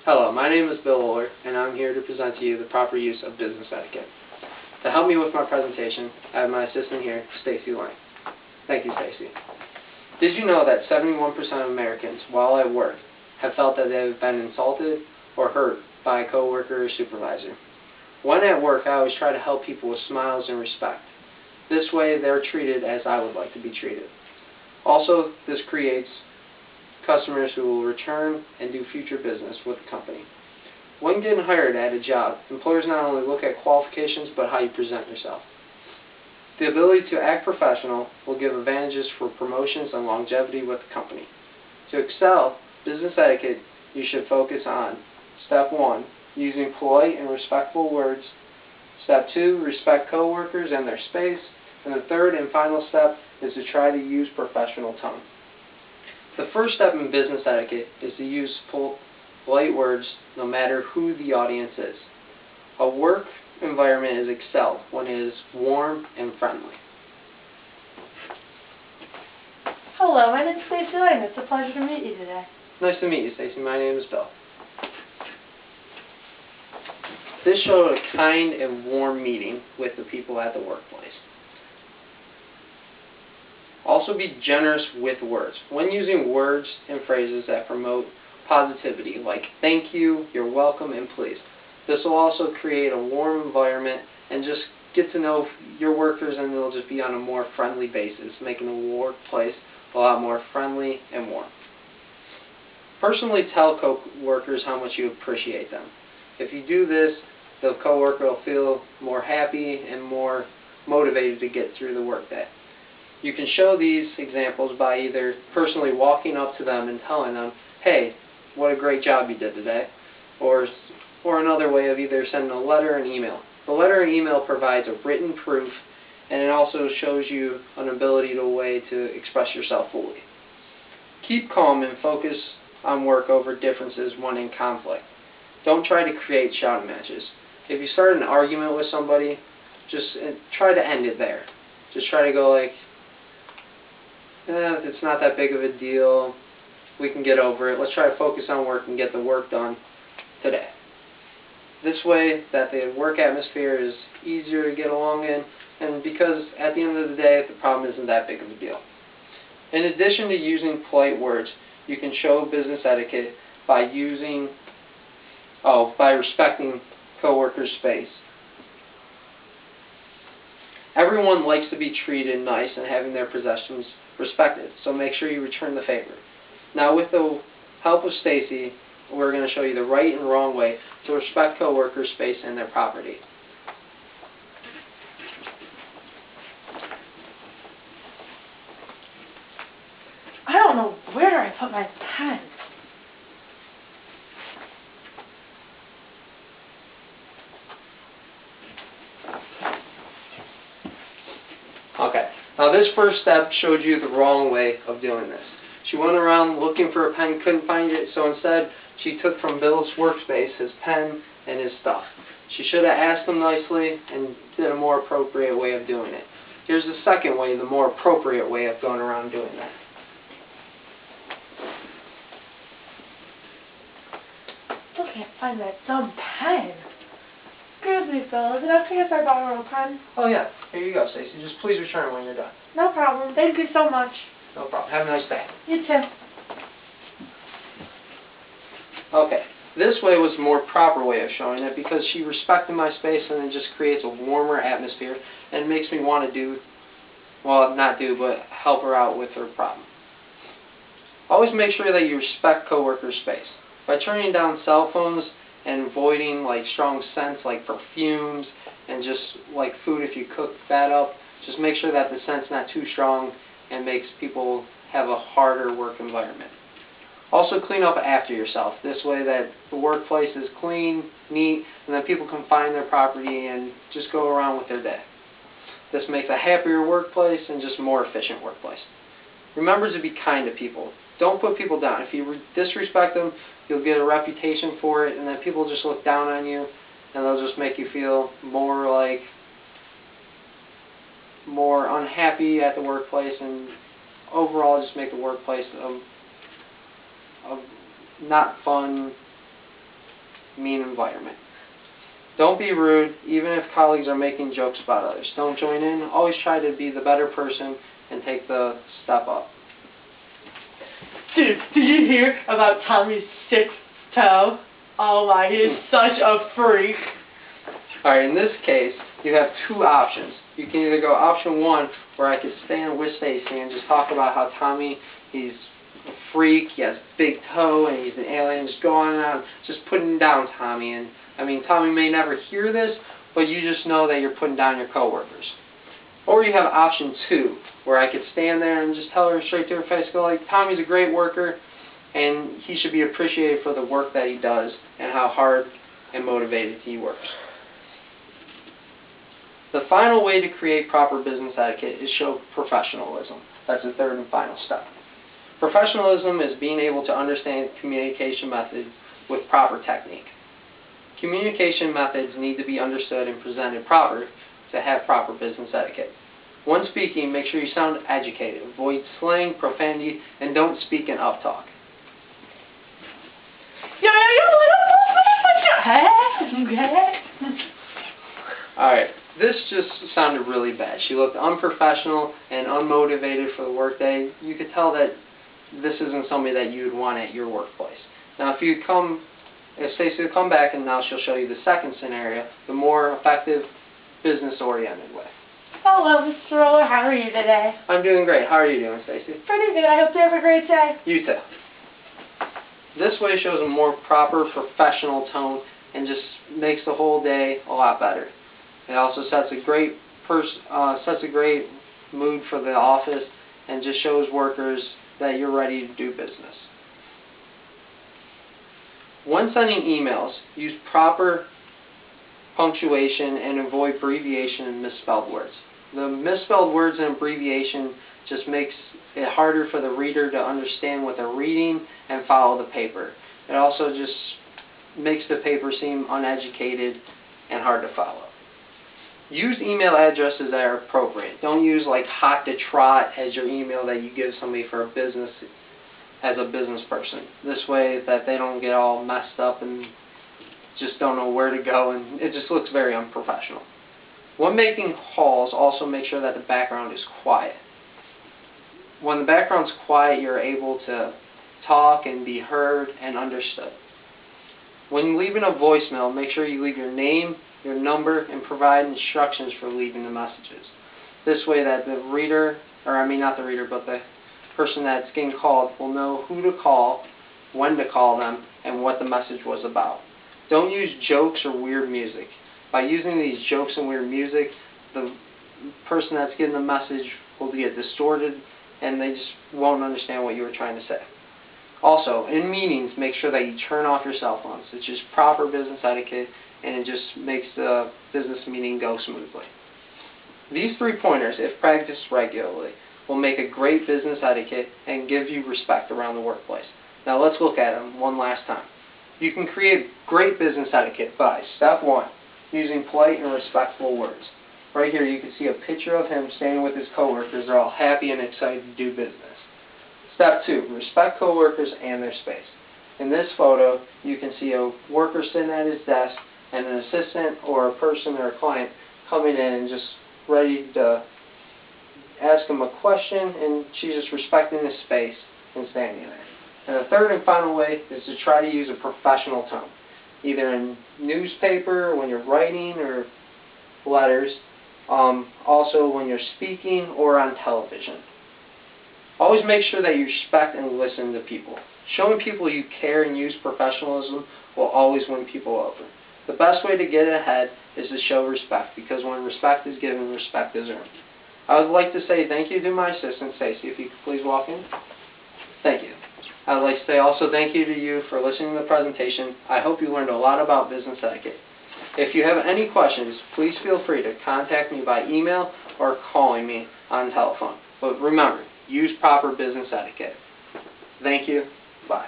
Hello, my name is Bill Ohler, and I'm here to present to you the proper use of business etiquette. To help me with my presentation, I have my assistant here, Stacy Lang. Thank you, Stacy. Did you know that 71% of Americans, while at work, have felt that they have been insulted or hurt by a coworker or supervisor? When at work, I always try to help people with smiles and respect. This way, they're treated as I would like to be treated. Also, this creates customers who will return and do future business with the company. When getting hired at a job, employers not only look at qualifications but how you present yourself. The ability to act professional will give advantages for promotions and longevity with the company. To excel business etiquette, you should focus on Step 1, using polite and respectful words. Step 2, respect coworkers and their space. And the third and final step is to try to use professional tone. The first step in business etiquette is to use polite words no matter who the audience is. A work environment is excelled when it is warm and friendly. Hello, my name is Stacy Lang. It's a pleasure to meet you today. Nice to meet you, Stacy. My name is Bill. This showed a kind and warm meeting with the people at the workplace. Also be generous with words. When using words and phrases that promote positivity, like thank you, you're welcome, and please. This will also create a warm environment and just get to know your workers, and it'll just be on a more friendly basis, making the workplace a lot more friendly and warm. Personally tell co-workers how much you appreciate them. If you do this, the co-worker will feel more happy and more motivated to get through the workday. You can show these examples by either personally walking up to them and telling them, hey, what a great job you did today, or another way of either sending a letter and email. The letter and email provides a written proof, and it also shows you an ability to way to express yourself fully. Keep calm and focus on work over differences when in conflict. Don't try to create shouting matches. If you start an argument with somebody, just try to end it there. Just try to go like, it's not that big of a deal. We can get over it. Let's try to focus on work and get the work done today. This way that the work atmosphere is easier to get along in, and because at the end of the day, the problem isn't that big of a deal. In addition to using polite words, you can show business etiquette by respecting coworkers' space. Everyone likes to be treated nice and having their possessions respected, so make sure you return the favor. Now, with the help of Stacy, we're going to show you the right and wrong way to respect coworkers' space and their property. I don't know where I put my pen. Okay, now this first step showed you the wrong way of doing this. She went around looking for a pen, couldn't find it, so instead she took from Bill's workspace his pen and his stuff. She should have asked him nicely and did a more appropriate way of doing it. Here's the second way, the more appropriate way of going around doing that. Still can't find that dumb pen. Excuse me, Phil. Is it okay if I borrow a pen? Oh yeah, here you go, Stacy. Just please return when you're done. No problem. Thank you so much. No problem. Have a nice day. You too. Okay, this way was a more proper way of showing it because she respected my space, and it just creates a warmer atmosphere and makes me want to do, well, not do, but help her out with her problem. Always make sure that you respect coworkers' space. By turning down cell phones and avoiding like strong scents like perfumes and just like food, if you cook that up, just make sure that the scent's not too strong and makes people have a harder work environment. Also clean up after yourself. This way that the workplace is clean, neat, and that people can find their property and just go around with their day. This makes a happier workplace and just a more efficient workplace. Remember to be kind to people. Don't put people down. If you disrespect them, you'll get a reputation for it, and then people just look down on you, and they'll just make you feel more unhappy at the workplace, and overall just make the workplace a not fun mean environment. Don't be rude, even if colleagues are making jokes about others. Don't join in. Always try to be the better person and take the step up. Dude, did you hear about Tommy's sixth toe? Oh my, he's such a freak. Alright, in this case, you have two options. You can either go option one, where I could stand with Stacy and just talk about how Tommy, he's a freak, he has a big toe, and he's an alien, just go on and on, just putting down Tommy. And I mean, Tommy may never hear this, but you just know that you're putting down your coworkers. Or you have option two, where I could stand there and just tell her straight to her face, go like, Tommy's a great worker, and he should be appreciated for the work that he does and how hard and motivated he works. The final way to create proper business etiquette is show professionalism. That's the third and final step. Professionalism is being able to understand communication methods with proper technique. Communication methods need to be understood and presented proper to have proper business etiquette. When speaking, make sure you sound educated. Avoid slang, profanity, and don't speak in uptalk. Alright, this just sounded really bad. She looked unprofessional and unmotivated for the workday. You could tell that this isn't somebody that you would want at your workplace. Now, if Stacey will come back, and now she'll show you the second scenario, the more effective, business-oriented way. Hello, Mr. Ohler. How are you today? I'm doing great. How are you doing, Stacey? Pretty good. I hope you have a great day. You too. This way shows a more proper, professional tone and just makes the whole day a lot better. It also sets a great mood for the office and just shows workers that you're ready to do business. When sending emails, use proper punctuation and avoid abbreviation and misspelled words. The misspelled words and abbreviation just makes it harder for the reader to understand what they're reading and follow the paper. It also just makes the paper seem uneducated and hard to follow. Use email addresses that are appropriate. Don't use like hot to trot as your email that you give somebody for a business as a business person. This way that they don't get all messed up and just don't know where to go, and it just looks very unprofessional. When making calls, also make sure that the background is quiet. When the background's quiet, you're able to talk and be heard and understood. When leaving a voicemail, make sure you leave your name, your number, and provide instructions for leaving the messages. This way that the reader, or I mean not the reader, but the person that's getting called will know who to call, when to call them, and what the message was about. Don't use jokes or weird music. By using these jokes and weird music, the person that's getting the message will get distorted and they just won't understand what you were trying to say. Also, in meetings, make sure that you turn off your cell phones. It's just proper business etiquette, and it just makes the business meeting go smoothly. These 3 pointers, if practiced regularly, will make a great business etiquette and give you respect around the workplace. Now let's look at them one last time. You can create great business etiquette by step 1, using polite and respectful words. Right here you can see a picture of him standing with his coworkers. They're all happy and excited to do business. Step 2, respect coworkers and their space. In this photo, you can see a worker sitting at his desk and an assistant or a person or a client coming in and just ready to ask him a question, and she's just respecting his space and standing there. And the third and final way is to try to use a professional tone, either in newspaper, when you're writing, or letters, also when you're speaking or on television. Always make sure that you respect and listen to people. Showing people you care and use professionalism will always win people over. The best way to get ahead is to show respect, because when respect is given, respect is earned. I would like to say thank you to my assistant, Stacey, if you could please walk in. Thank you. I would like to say also thank you to you for listening to the presentation. I hope you learned a lot about business etiquette. If you have any questions, please feel free to contact me by email or calling me on telephone. But remember, use proper business etiquette. Thank you. Bye.